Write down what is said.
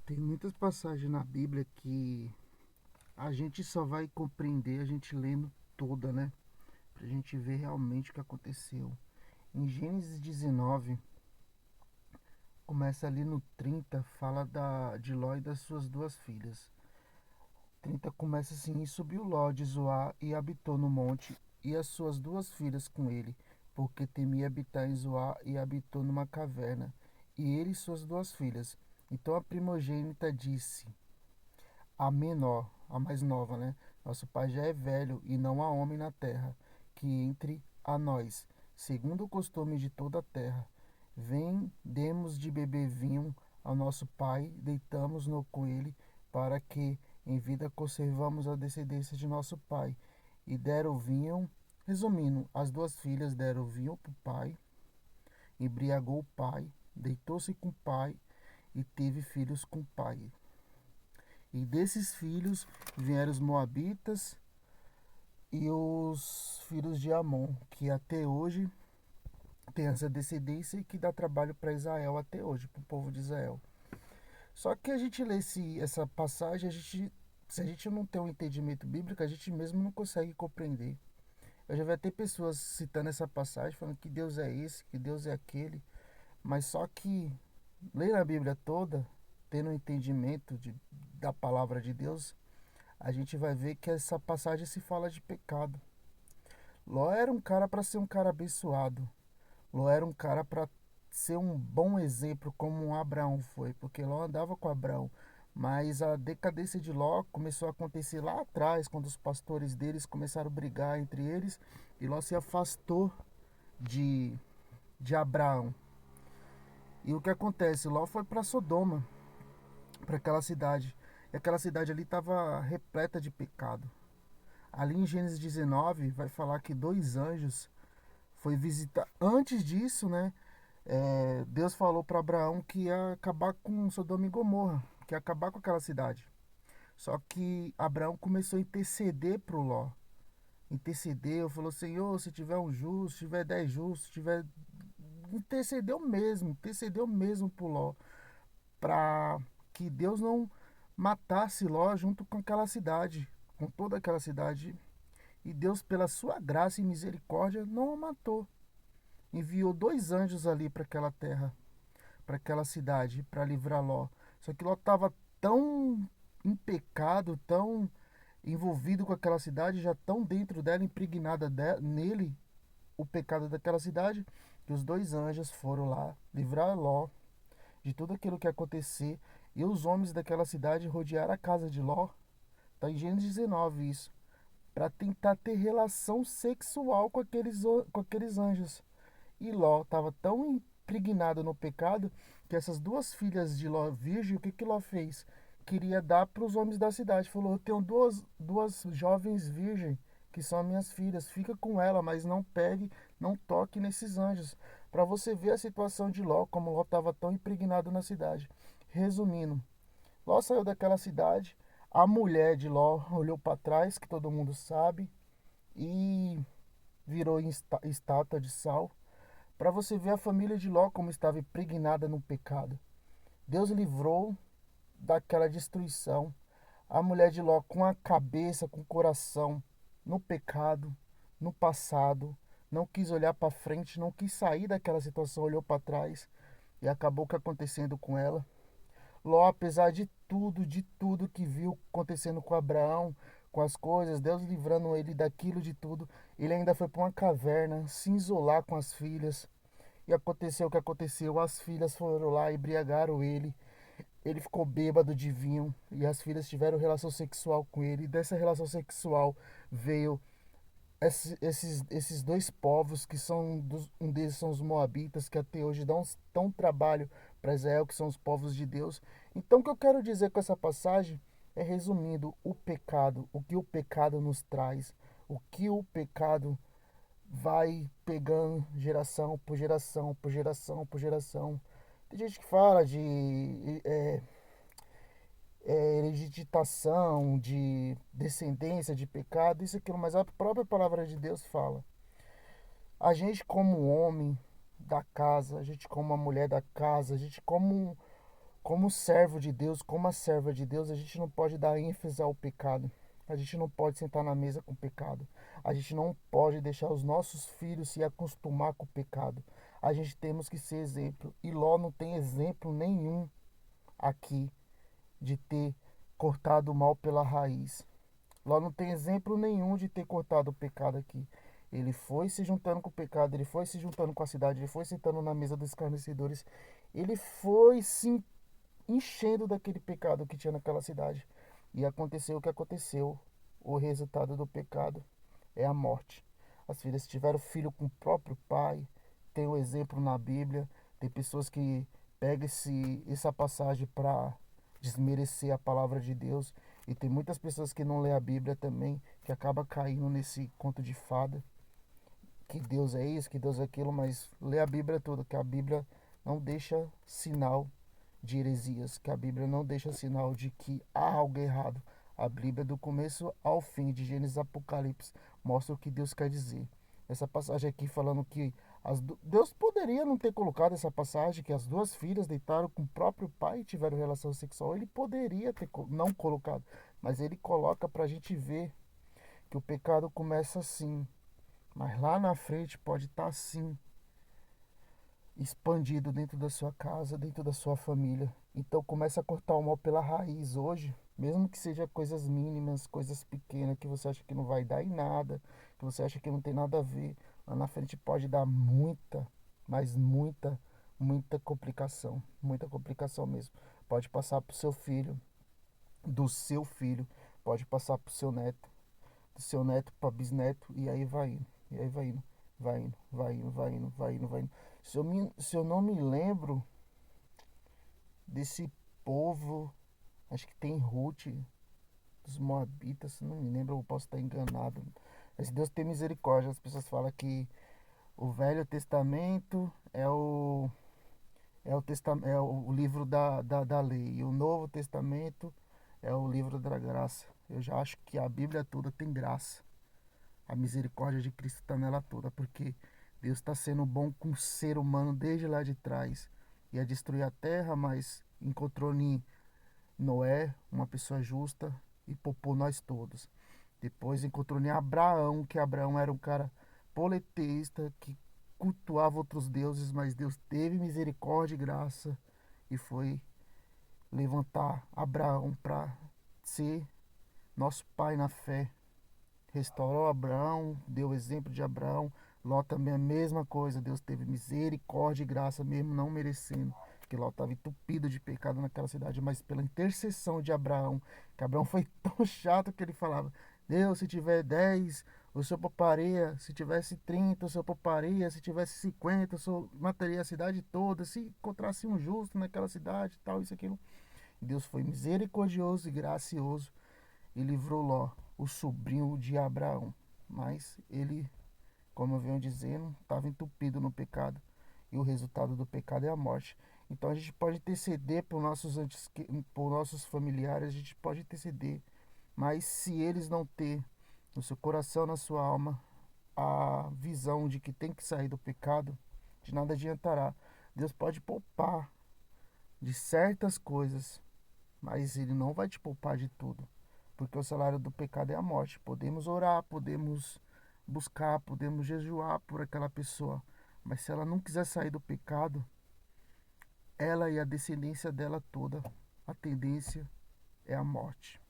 Tem muitas passagens na Bíblia que a gente só vai compreender a gente lendo toda, né? Pra gente ver realmente o que aconteceu. Em Gênesis 19, começa ali no 30, fala de Ló e das suas duas filhas. 30 começa assim: E subiu Ló de Zoar e habitou no monte, e as suas duas filhas com ele, porque temia habitar em Zoar, e habitou numa caverna, e ele e suas duas filhas. Então a primogênita disse: A menor, a mais nova, né? Nosso pai já é velho e não há homem na terra que entre a nós, segundo o costume de toda a terra. Vem, demos de beber vinho ao nosso pai, deitamos-no com ele, para que em vida conservamos a descendência de nosso pai. E deram vinho, resumindo, as duas filhas deram vinho para o pai, embriagou o pai, deitou-se com o pai e teve filhos com o pai. E desses filhos vieram os Moabitas e os filhos de Amon, que até hoje tem essa descendência e que dá trabalho para Israel até hoje, para o povo de Israel. Só que a gente lê essa passagem, se a gente não tem um entendimento bíblico, a gente mesmo não consegue compreender. Eu já vi até pessoas citando essa passagem, falando que Deus é esse, que Deus é aquele, mas só que ler a Bíblia toda, tendo um entendimento da palavra de Deus, a gente vai ver que essa passagem se fala de pecado. Ló era um cara para ser um cara abençoado. Ló era um cara para ser um bom exemplo, como um Abraão foi, porque Ló andava com Abraão. Mas a decadência de Ló começou a acontecer lá atrás, quando os pastores deles começaram a brigar entre eles, e Ló se afastou de, de Abraão. E o que acontece? Ló foi para Sodoma, para aquela cidade. E aquela cidade ali estava repleta de pecado. Ali em Gênesis 19 vai falar que dois anjos foi visitar. Antes disso, né? Deus falou para Abraão que ia acabar com Sodoma e Gomorra, que ia acabar com aquela cidade. Só que Abraão começou a interceder pro Ló. Intercedeu, falou: Senhor, se tiver um justo, se tiver 10 justos, se tiver. Intercedeu mesmo pro Ló. Para que Deus não matasse Ló junto com aquela cidade, com toda aquela cidade. E Deus, pela sua graça e misericórdia, não o matou. Enviou dois anjos ali para aquela terra, para aquela cidade, para livrar Ló. Só que Ló estava tão em pecado, tão envolvido com aquela cidade, já tão dentro dela, impregnada nele, o pecado daquela cidade, que os dois anjos foram lá livrar Ló de tudo aquilo que ia acontecer. E os homens daquela cidade rodearam a casa de Ló. Está em Gênesis 19 isso, para tentar ter relação sexual com aqueles anjos. E Ló estava tão impregnado no pecado que essas duas filhas de Ló virgem, o que que Ló fez? Queria dar para os homens da cidade. Falou: Eu tenho duas jovens virgens que são minhas filhas. Fica com ela, mas não pegue, não toque nesses anjos. Para você ver a situação de Ló, como Ló estava tão impregnado na cidade. Resumindo, Ló saiu daquela cidade. A mulher de Ló olhou para trás, que todo mundo sabe, e virou estátua de sal, para você ver a família de Ló como estava impregnada no pecado. Deus livrou daquela destruição. A mulher de Ló com a cabeça, com o coração no pecado, no passado, não quis olhar para frente, não quis sair daquela situação, olhou para trás e acabou o que acontecendo com ela. Ló, apesar de tudo que viu acontecendo com Abraão, com as coisas, Deus livrando ele daquilo de tudo, ele ainda foi para uma caverna, se isolar com as filhas. E aconteceu o que aconteceu, as filhas foram lá e embriagaram ele. Ele ficou bêbado de vinho e as filhas tiveram relação sexual com ele. E dessa relação sexual veio esses dois povos que são um deles são os moabitas, que até hoje dão trabalho para Israel, que são os povos de Deus. Então o que eu quero dizer com essa passagem é, resumindo, o pecado, o que o pecado nos traz, o que o pecado vai pegando geração por geração, por geração, por geração. Tem gente que fala de hereditação, de descendência, de pecado, isso e aquilo, mas a própria palavra de Deus fala. A gente como homem da casa, a gente como a mulher da casa, a gente como servo de Deus, como a serva de Deus, a gente não pode dar ênfase ao pecado. A gente não pode sentar na mesa com o pecado. A gente não pode deixar os nossos filhos se acostumar com o pecado. A gente temos que ser exemplo. E Ló não tem exemplo nenhum aqui de ter cortado o mal pela raiz. Ló não tem exemplo nenhum de ter cortado o pecado aqui. Ele foi se juntando com o pecado, ele foi se juntando com a cidade, ele foi sentando na mesa dos escarnecedores, ele foi se enchendo daquele pecado que tinha naquela cidade. E aconteceu o que aconteceu. O resultado do pecado é a morte. As filhas tiveram filho com o próprio pai. Tem o exemplo na Bíblia. Tem pessoas que pegam essa passagem para desmerecer a palavra de Deus. E tem muitas pessoas que não lê a Bíblia também, que acaba caindo nesse conto de fada. Que Deus é isso, que Deus é aquilo, mas lê a Bíblia toda, que a Bíblia não deixa sinal de heresias, que a Bíblia não deixa sinal de que há algo errado. A Bíblia, do começo ao fim, de Gênesis a Apocalipse, mostra o que Deus quer dizer. Essa passagem aqui falando que Deus poderia não ter colocado essa passagem, que as duas filhas deitaram com o próprio pai e tiveram relação sexual. Ele poderia ter não colocado, mas ele coloca para a gente ver que o pecado começa assim, mas lá na frente pode estar assim, expandido dentro da sua casa, dentro da sua família. Então começa a cortar o mal pela raiz hoje, mesmo que seja coisas mínimas, coisas pequenas que você acha que não vai dar em nada, que você acha que não tem nada a ver. Lá na frente pode dar muita, mas muita complicação mesmo. Pode passar pro seu filho, do seu filho, pode passar pro seu neto, do seu neto para bisneto e aí vai indo, e aí vai indo, vai indo, vai indo, vai indo, vai indo, vai indo. Se eu não me lembro desse povo, acho que tem Ruth, dos Moabitas, se não me lembro, eu posso estar enganado. Mas Deus tem misericórdia. As pessoas falam que o Velho Testamento é o livro da lei, e o Novo Testamento é o livro da graça. Eu já acho que a Bíblia toda tem graça. A misericórdia de Cristo está nela toda, porque Deus está sendo bom com o ser humano desde lá de trás. Ia destruir a terra, mas encontrou em Noé, uma pessoa justa, e poupou nós todos. Depois encontrou em Abraão, que Abraão era um cara politeísta, que cultuava outros deuses, mas Deus teve misericórdia e graça e foi levantar Abraão para ser nosso pai na fé. Restaurou Abraão, deu o exemplo de Abraão. Ló também a mesma coisa. Deus teve misericórdia e graça, mesmo não merecendo. Porque Ló estava entupido de pecado naquela cidade, mas pela intercessão de Abraão, que Abraão foi tão chato que ele falava: Deus, se tiver 10, o senhor pouparia. Se tivesse 30, o senhor pouparia. Se tivesse 50, o senhor mataria a cidade toda. Se encontrasse um justo naquela cidade, tal, isso, aquilo. Deus foi misericordioso e gracioso e livrou Ló, o sobrinho de Abraão. Mas ele, como eu venho dizendo, estava entupido no pecado. E o resultado do pecado é a morte. Então a gente pode interceder por nossos familiares, a gente pode interceder. Mas se eles não ter no seu coração, na sua alma, a visão de que tem que sair do pecado, de nada adiantará. Deus pode poupar de certas coisas, mas ele não vai te poupar de tudo, porque o salário do pecado é a morte. Podemos orar, podemos buscar, podemos jejuar por aquela pessoa, mas se ela não quiser sair do pecado, ela e a descendência dela toda, a tendência é a morte.